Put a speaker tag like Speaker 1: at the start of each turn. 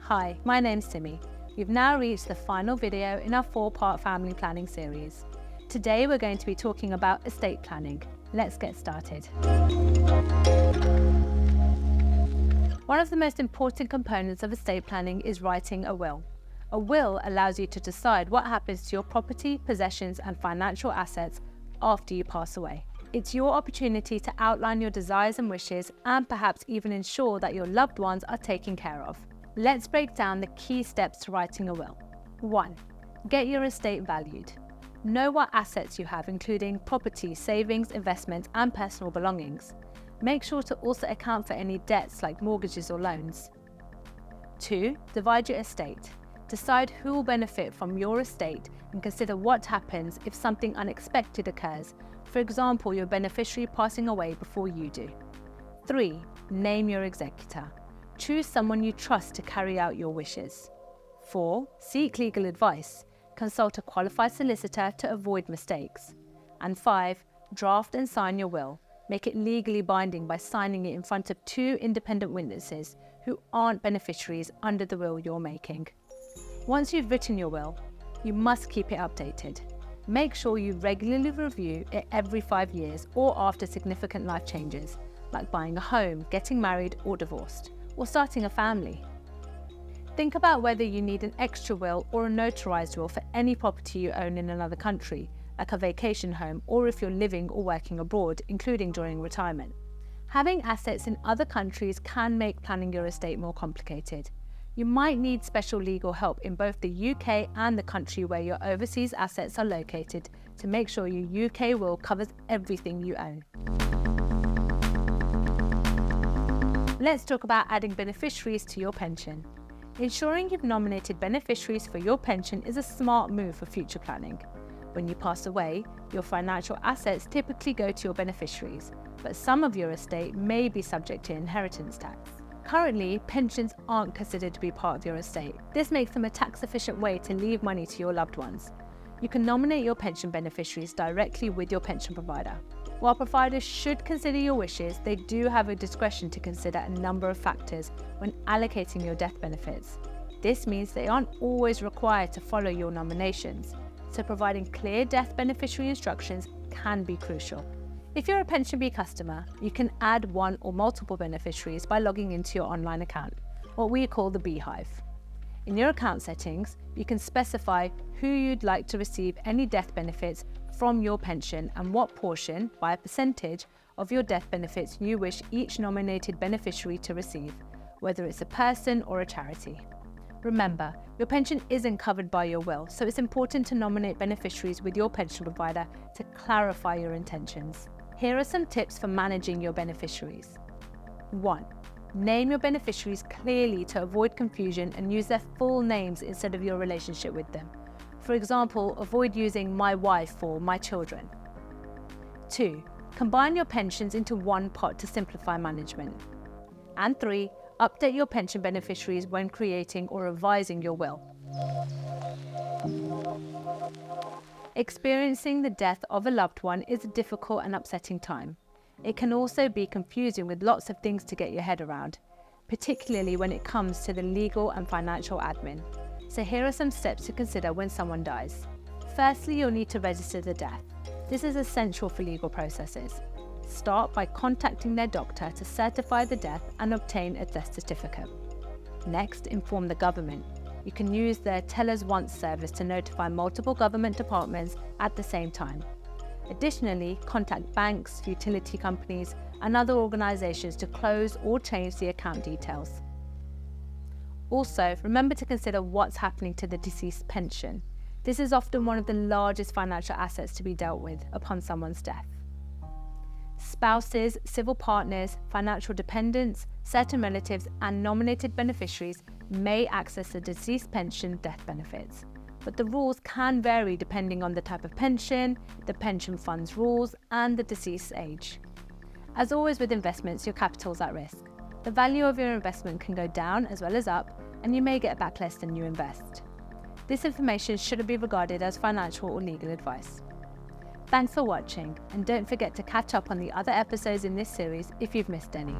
Speaker 1: Hi, my name's Simi. You've now reached the final video in our 4-part family planning series. Today we're going to be talking about estate planning. Let's get started. One of the most important components of estate planning is writing a will. A will allows you to decide what happens to your property, possessions, and financial assets after you pass away. It's your opportunity to outline your desires and wishes and perhaps even ensure that your loved ones are taken care of. Let's break down the key steps to writing a will. 1. Get your estate valued. Know what assets you have, including property, savings, investments, and personal belongings. Make sure to also account for any debts like mortgages or loans. 2. Divide your estate. Decide who will benefit from your estate and consider what happens if something unexpected occurs. For example, your beneficiary passing away before you do. 3. Name your executor. Choose someone you trust to carry out your wishes. 4. Seek legal advice. Consult a qualified solicitor to avoid mistakes. And 5. Draft and sign your will. Make it legally binding by signing it in front of 2 independent witnesses who aren't beneficiaries under the will you're making. Once you've written your will, you must keep it updated. Make sure you regularly review it every 5 years or after significant life changes, like buying a home, getting married or divorced, or starting a family. Think about whether you need an extra will or a notarized will for any property you own in another country, like a vacation home, or if you're living or working abroad, including during retirement. Having assets in other countries can make planning your estate more complicated. You might need special legal help in both the UK and the country where your overseas assets are located to make sure your UK will covers everything you own. Let's talk about adding beneficiaries to your pension. Ensuring you've nominated beneficiaries for your pension is a smart move for future planning. When you pass away, your financial assets typically go to your beneficiaries, but some of your estate may be subject to inheritance tax. Currently, pensions aren't considered to be part of your estate. This makes them a tax-efficient way to leave money to your loved ones. You can nominate your pension beneficiaries directly with your pension provider. While providers should consider your wishes, they do have a discretion to consider a number of factors when allocating your death benefits. This means they aren't always required to follow your nominations, so providing clear death beneficiary instructions can be crucial. If you're a PensionBee customer, you can add one or multiple beneficiaries by logging into your online account, what we call the Beehive. In your account settings, you can specify who you'd like to receive any death benefits from your pension and what portion, by a percentage, of your death benefits you wish each nominated beneficiary to receive, whether it's a person or a charity. Remember, your pension isn't covered by your will, so it's important to nominate beneficiaries with your pension provider to clarify your intentions. Here are some tips for managing your beneficiaries. 1. Name your beneficiaries clearly to avoid confusion and use their full names instead of your relationship with them. For example, avoid using my wife or my children. 2. Combine your pensions into one pot to simplify management. And 3. Update your pension beneficiaries when creating or revising your will. Experiencing the death of a loved one is a difficult and upsetting time. It can also be confusing with lots of things to get your head around, particularly when it comes to the legal and financial admin. So here are some steps to consider when someone dies. Firstly, you'll need to register the death. This is essential for legal processes. Start by contacting their doctor to certify the death and obtain a death certificate. Next, inform the government. You can use their Tell Us Once service to notify multiple government departments at the same time. Additionally, contact banks, utility companies, and other organisations to close or change the account details. Also, remember to consider what's happening to the deceased pension. This is often one of the largest financial assets to be dealt with upon someone's death. Spouses, civil partners, financial dependents, certain relatives, and nominated beneficiaries may access the deceased pension death benefits, but the rules can vary depending on the type of pension, the pension fund's rules, and the deceased's age. As always with investments, your capital's at risk. The value of your investment can go down as well as up, and you may get back less than you invest. This information shouldn't be regarded as financial or legal advice. Thanks for watching, and don't forget to catch up on the other episodes in this series if you've missed any.